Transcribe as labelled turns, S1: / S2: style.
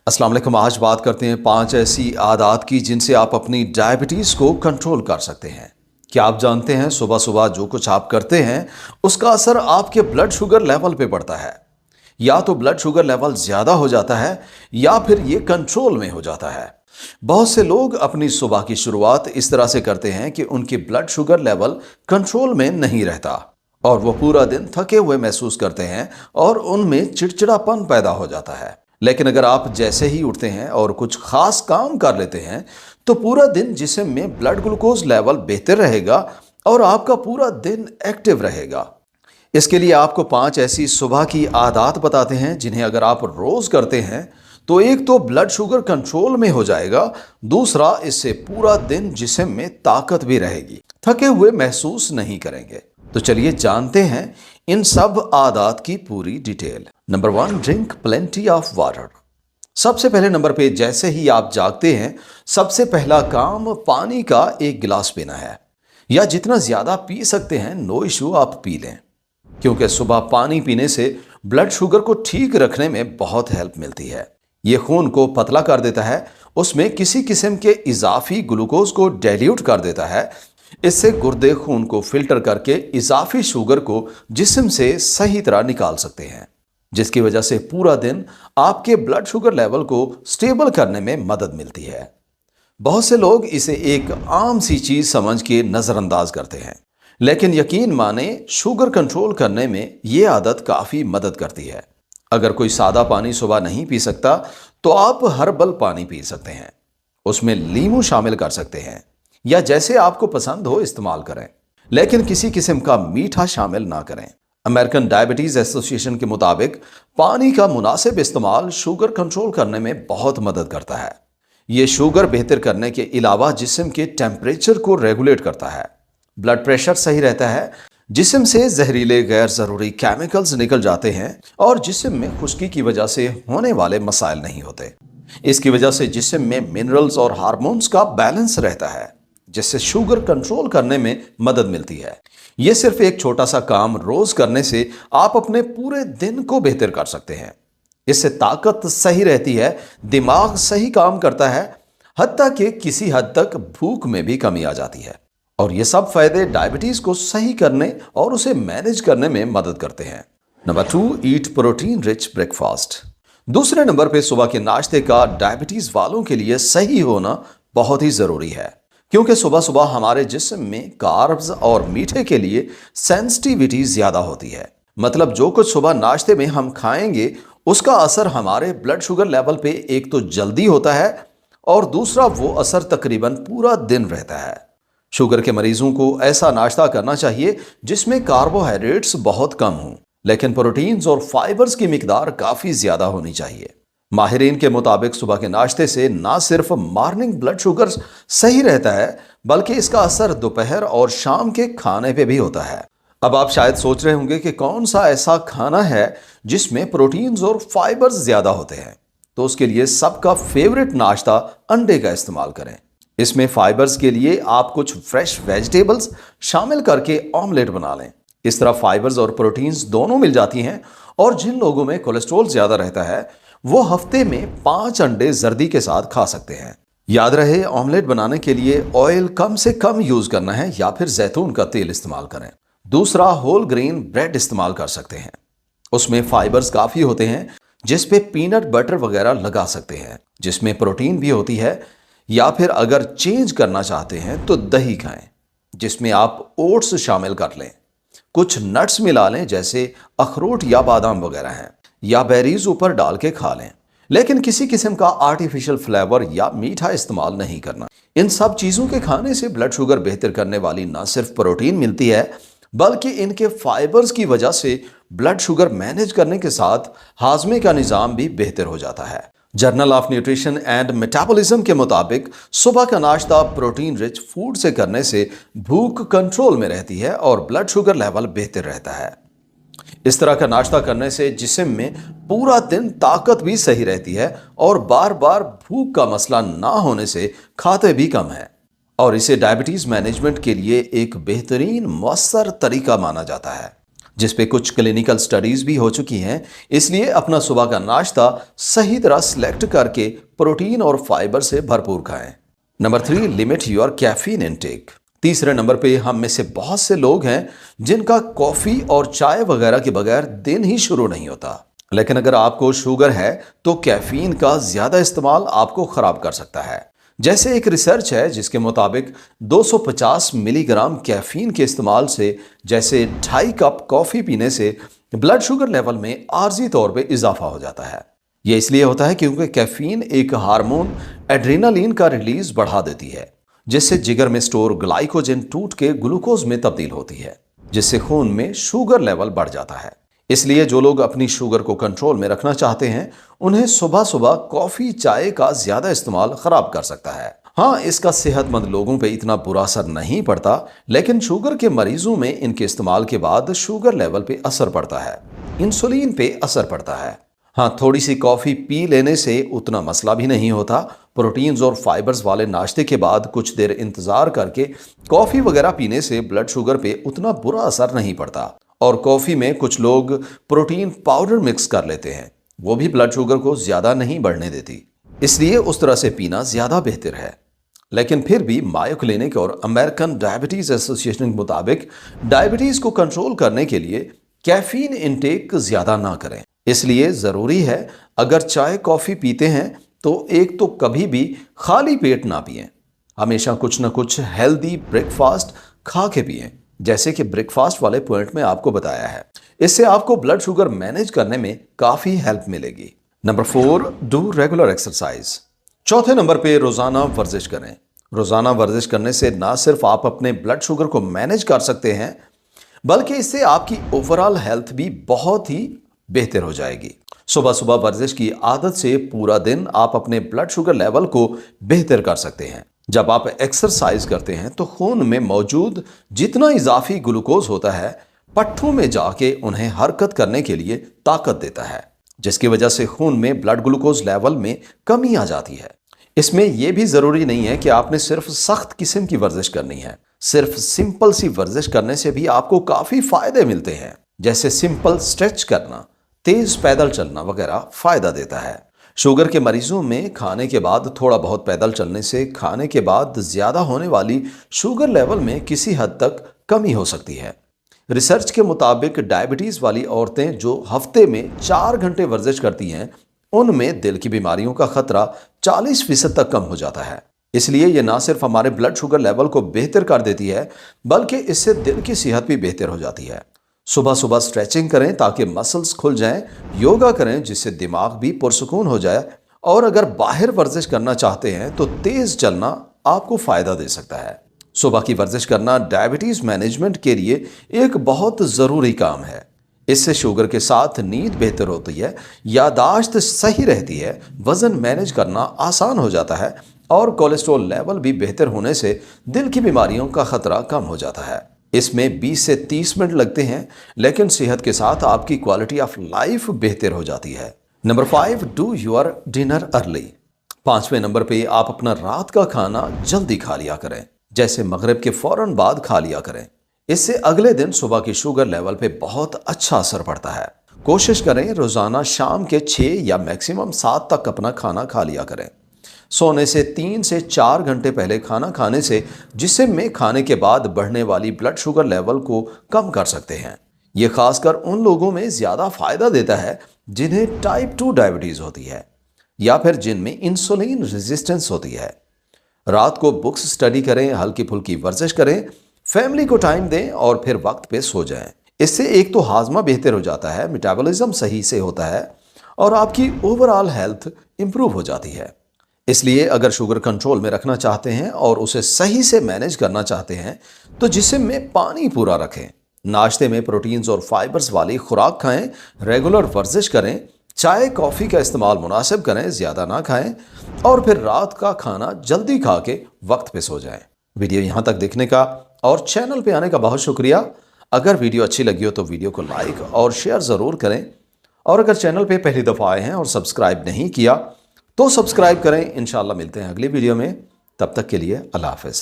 S1: अस्सलाम वालेकुम। आज बात करते हैं 5 ऐसी आदत की जिनसे आप अपनी डायबिटीज़ को कंट्रोल कर सकते हैं। क्या आप जानते हैं सुबह सुबह जो कुछ आप करते हैं उसका असर आपके ब्लड शुगर लेवल पे पड़ता है। या तो ब्लड शुगर लेवल ज़्यादा हो जाता है या फिर ये कंट्रोल में हो जाता है। बहुत से लोग अपनी सुबह की शुरुआत इस तरह से करते हैं कि उनकी ब्लड शुगर लेवल कंट्रोल में नहीं रहता और वो पूरा दिन थके हुए महसूस करते हैं और उनमें चिड़चिड़ापन पैदा हो जाता है। लेकिन अगर आप जैसे ही उठते हैं और कुछ खास काम कर लेते हैं तो पूरा दिन जिस्म में ब्लड ग्लूकोज लेवल बेहतर रहेगा और आपका पूरा दिन एक्टिव रहेगा। इसके लिए आपको 5 ऐसी सुबह की आदत बताते हैं जिन्हें अगर आप रोज करते हैं तो एक तो ब्लड शुगर कंट्रोल में हो जाएगा, दूसरा इससे पूरा दिन जिस्म में ताकत भी रहेगी, थके हुए महसूस नहीं करेंगे। तो चलिए जानते हैं इन सब आदत की पूरी detail. Number 1, drink plenty of water. सबसे पहले नंबर पे जैसे ही आप जागते हैं सबसे पहला काम पानी का एक गिलास पीना है, या जितना ज्यादा पी सकते हैं नो इशू आप पी लें, क्योंकि सुबह पानी पीने से ब्लड शुगर को ठीक रखने में बहुत हेल्प मिलती है। ये खून को पतला कर देता है, उसमें किसी किस्म के इजाफी ग्लूकोज को डाइल्यूट कर देता है। इससे गुर्दे खून को फिल्टर करके इजाफी शुगर को जिस्म से सही तरह निकाल सकते हैं, जिसकी वजह से पूरा दिन आपके ब्लड शुगर लेवल को स्टेबल करने में मदद मिलती है। बहुत से लोग इसे एक आम सी चीज समझ के नजरअंदाज करते हैं, लेकिन यकीन माने शुगर कंट्रोल करने में यह आदत काफी मदद करती है। अगर कोई सादा पानी सुबह नहीं पी सकता तो आप हर्बल पानी पी सकते हैं, उसमें नींबू शामिल कर सकते हैं या जैसे आपको पसंद हो इस्तेमाल करें, लेकिन किसी किस्म का मीठा शामिल ना करें। अमेरिकन डायबिटीज एसोसिएशन के मुताबिक पानी का मुनासिब इस्तेमाल शुगर कंट्रोल करने में बहुत मदद करता है। यह शुगर बेहतर करने के अलावा जिस्म के टेम्परेचर को रेगुलेट करता है, ब्लड प्रेशर सही रहता है, जिस्म से जहरीले गैर जरूरी केमिकल्स निकल जाते हैं और जिस्म में खुश्की की वजह से होने वाले मसाइल नहीं होते। इसकी वजह से जिस्म में मिनरल्स और हार्मोन्स का बैलेंस रहता है, जिससे शुगर कंट्रोल करने में मदद मिलती है। यह सिर्फ एक छोटा सा काम रोज करने से आप अपने पूरे दिन को बेहतर कर सकते हैं। इससे ताकत सही रहती है, दिमाग सही काम करता है, हत्ता कि किसी हद तक भूख में भी कमी आ जाती है। और ये सब फायदे डायबिटीज को सही करने और उसे मैनेज करने में मदद करते हैं। नंबर 2, ईट प्रोटीन रिच ब्रेकफास्ट। दूसरे नंबर पे सुबह के नाश्ते का डायबिटीज वालों के लिए सही होना बहुत ही जरूरी है, क्योंकि सुबह सुबह हमारे जिस्म में कार्ब्स और मीठे के लिए सेंसिटिविटी ज्यादा होती है। मतलब जो कुछ सुबह नाश्ते में हम खाएंगे उसका असर हमारे ब्लड शुगर लेवल पे एक तो जल्दी होता है और दूसरा वो असर तकरीबन पूरा दिन रहता है। शुगर के मरीजों को ऐसा नाश्ता करना चाहिए जिसमें कार्बोहाइड्रेट्स बहुत कम हों, लेकिन प्रोटीन्स और फाइबर्स की मिकदार काफी ज्यादा होनी चाहिए। माहिरीन के मुताबिक सुबह के नाश्ते से ना सिर्फ मॉर्निंग ब्लड शुगर सही रहता है, बल्कि इसका असर दोपहर और शाम के खाने पे भी होता है। अब आप शायद सोच रहे होंगे कि कौन सा ऐसा खाना है जिसमें प्रोटीन्स और फाइबर्स ज्यादा होते हैं। तो उसके लिए सबका फेवरेट नाश्ता अंडे का इस्तेमाल करें। इसमें फाइबर्स के लिए आप कुछ फ्रेश वेजिटेबल्स शामिल करके ऑमलेट बना लें। इस तरह फाइबर्स और प्रोटीन्स दोनों मिल जाती हैं, और जिन लोगों में कोलेस्ट्रॉल ज्यादा रहता है वो हफ्ते में 5 अंडे जर्दी के साथ खा सकते हैं। याद रहे, ऑमलेट बनाने के लिए ऑयल कम से कम यूज करना है या फिर जैतून का तेल इस्तेमाल करें। दूसरा, होल ग्रेन ब्रेड इस्तेमाल कर सकते हैं, उसमें फाइबर्स काफी होते हैं, जिसपे पीनट बटर वगैरह लगा सकते हैं जिसमें प्रोटीन भी होती है। या फिर अगर चेंज करना चाहते हैं तो दही खाएं, जिसमें आप ओट्स शामिल कर लें, कुछ नट्स मिला लें जैसे अखरोट या बादाम वगैरह हैं, या बेरीज ऊपर डाल के खा लें, लेकिन किसी किस्म का आर्टिफिशियल फ्लेवर या मीठा इस्तेमाल नहीं करना। इन सब चीजों के खाने से ब्लड शुगर बेहतर करने वाली न सिर्फ प्रोटीन मिलती है, बल्कि इनके फाइबर्स की वजह से ब्लड शुगर मैनेज करने के साथ हाजमे का निजाम भी बेहतर हो जाता है। Journal of nutrition and metabolism के मुताबिक सुबह का नाश्ता प्रोटीन रिच फूड से करने से भूख कंट्रोल में रहती है और ब्लड शुगर लेवल बेहतर रहता है। इस तरह का नाश्ता करने से जिस्म में पूरा दिन ताकत भी सही रहती है और बार बार भूख का मसला ना होने से खाते भी कम है, और इसे डायबिटीज मैनेजमेंट के लिए एक बेहतरीन मौसर तरीका माना जाता है। जिस पे कुछ क्लिनिकल स्टडीज भी हो चुकी हैं। इसलिए अपना सुबह का नाश्ता सही तरह सिलेक्ट करके प्रोटीन और फाइबर से भरपूर खाएं। Number 3, limit your caffeine intake. तीसरे नंबर पे हम में से बहुत से लोग हैं जिनका कॉफी और चाय वगैरह के बगैर दिन ही शुरू नहीं होता। लेकिन अगर आपको शुगर है तो कैफीन का ज्यादा इस्तेमाल आपको खराब कर सकता है। जैसे एक रिसर्च है जिसके मुताबिक 250 मिलीग्राम कैफीन के इस्तेमाल से, जैसे 2.5 कप कॉफी पीने से ब्लड शुगर लेवल में आर्जी तौर पे इजाफा हो जाता है। यह इसलिए होता है क्योंकि कैफीन एक हार्मोन एड्रेनालिन का रिलीज बढ़ा देती है, जिससे जिगर में स्टोर ग्लाइकोजन टूट के ग्लूकोज में तब्दील होती है, जिससे खून में शुगर लेवल बढ़ जाता है। इसलिए जो लोग अपनी शुगर को कंट्रोल में रखना चाहते हैं, उन्हें सुबह सुबह कॉफी चाय का ज्यादा इस्तेमाल खराब कर सकता है। हाँ, इसका सेहतमंद लोगों पे इतना बुरा असर नहीं पड़ता, लेकिन शुगर के मरीजों में इनके इस्तेमाल के बाद शुगर लेवल पे असर पड़ता है, इंसुलिन पे असर पड़ता है। हाँ, थोड़ी सी कॉफी पी लेने से उतना मसला भी नहीं होता। प्रोटीन्स और फाइबर्स वाले नाश्ते के बाद कुछ देर इंतजार करके कॉफी वगैरह पीने से ब्लड शुगर पे उतना बुरा असर नहीं पड़ता। और कॉफी में कुछ लोग प्रोटीन पाउडर मिक्स कर लेते हैं, वो भी ब्लड शुगर को ज्यादा नहीं बढ़ने देती, इसलिए उस तरह से पीना ज्यादा बेहतर है। लेकिन फिर भी मायो क्लिनिक और अमेरिकन डायबिटीज एसोसिएशन के मुताबिक डायबिटीज को कंट्रोल करने के लिए कैफीन इनटेक ज्यादा ना करें। इसलिए जरूरी है अगर चाय कॉफी पीते हैं तो एक तो कभी भी खाली पेट ना पिएं, हमेशा कुछ ना कुछ हेल्दी ब्रेकफास्ट खा के पिएं, जैसे कि ब्रेकफास्ट वाले पॉइंट में आपको बताया है। इससे आपको ब्लड शुगर मैनेज करने में काफी हेल्प मिलेगी। Number 4, do regular exercise. चौथे नंबर पे रोजाना वर्जिश करें। रोजाना वर्जिश करने से ना सिर्फ आप अपने ब्लड शुगर को मैनेज कर सकते हैं, बल्कि इससे आपकी ओवरऑल हेल्थ भी बहुत ही बेहतर हो जाएगी। सुबह सुबह वर्जिश की आदत से पूरा दिन आप अपने ब्लड शुगर लेवल को बेहतर कर सकते हैं। जब आप एक्सरसाइज करते हैं तो खून में मौजूद जितना इजाफी ग्लूकोज होता है, पट्टों में जाके उन्हें हरकत करने के लिए ताकत देता है, जिसकी वजह से खून में ब्लड ग्लूकोज लेवल में कमी आ जाती है। इसमें यह भी जरूरी नहीं है कि आपने सिर्फ सख्त किस्म की वर्जिश करनी है। सिर्फ सिंपल सी वर्जिश करने से भी आपको काफी फायदे मिलते हैं, जैसे सिंपल स्ट्रेच करना, तेज पैदल चलना वगैरह फायदा देता है। शुगर के मरीजों में खाने के बाद थोड़ा बहुत पैदल चलने से खाने के बाद ज्यादा होने वाली शुगर लेवल में किसी हद तक कमी हो सकती है। रिसर्च के मुताबिक डायबिटीज वाली औरतें जो हफ्ते में 4 घंटे वर्जिश करती हैं, उनमें दिल की बीमारियों का खतरा 40% तक कम हो जाता है। इसलिए ये ना सिर्फ हमारे ब्लड शुगर लेवल को बेहतर कर देती है, बल्कि इससे दिल की सेहत भी बेहतर हो जाती है। सुबह सुबह स्ट्रेचिंग करें ताकि मसल्स खुल जाएं, योगा करें जिससे दिमाग भी पुरसुकून हो जाए, और अगर बाहर वर्जिश करना चाहते हैं तो तेज चलना आपको फायदा दे सकता है। सुबह की वर्जिश करना डायबिटीज मैनेजमेंट के लिए एक बहुत जरूरी काम है। इससे शुगर के साथ नींद बेहतर होती है, यादाश्त सही रहती है, वजन मैनेज करना आसान हो जाता है, और कोलेस्ट्रॉल लेवल भी बेहतर होने से दिल की बीमारियों का खतरा कम हो जाता है। इसमें 20 से 30 मिनट लगते हैं, लेकिन सेहत के साथ आपकी क्वालिटी ऑफ लाइफ बेहतर हो जाती है। Number 5, do your dinner early. 5वें नंबर पे आप अपना रात का खाना जल्दी खा लिया करें, जैसे मगरिब के फौरन बाद खा लिया करें। इससे अगले दिन सुबह की शुगर लेवल पे बहुत अच्छा असर पड़ता है। कोशिश करें रोजाना शाम के 6 या मैक्सिमम 7 तक अपना खाना खा लिया करें। सोने से 3 से 4 घंटे पहले खाना खाने से जिस्म में खाने के बाद बढ़ने वाली ब्लड शुगर लेवल को कम कर सकते हैं। ये खासकर उन लोगों में ज्यादा फायदा देता है जिन्हें टाइप 2 डायबिटीज होती है या फिर जिनमें इंसुलिन रेजिस्टेंस होती है। रात को बुक्स स्टडी करें, हल्की फुल्की वर्जिश करें, फैमिली को टाइम दें और फिर वक्त पे सो जाएं। इससे एक तो हाजमा बेहतर हो जाता है, मेटाबॉलिज्म सही से होता है, और आपकी ओवरऑल हेल्थ इंप्रूव हो जाती है। इसलिए अगर शुगर कंट्रोल में रखना चाहते हैं और उसे सही से मैनेज करना चाहते हैं तो जिस्म में पानी पूरा रखें, नाश्ते में प्रोटीन्स और फाइबर्स वाली खुराक खाएं, रेगुलर वर्जिश करें, चाय कॉफ़ी का इस्तेमाल मुनासिब करें, ज़्यादा ना खाएं, और फिर रात का खाना जल्दी खा के वक्त पे सो जाएं। वीडियो यहाँ तक देखने का और चैनल पे आने का बहुत शुक्रिया। अगर वीडियो अच्छी लगी हो तो वीडियो को लाइक और शेयर ज़रूर करें, और अगर चैनल पे पहली दफ़ा आए हैं और सब्सक्राइब नहीं किया तो सब्सक्राइब करें। इंशाल्लाह मिलते हैं अगली वीडियो में, तब तक के लिए अल्लाह हाफ़िज़।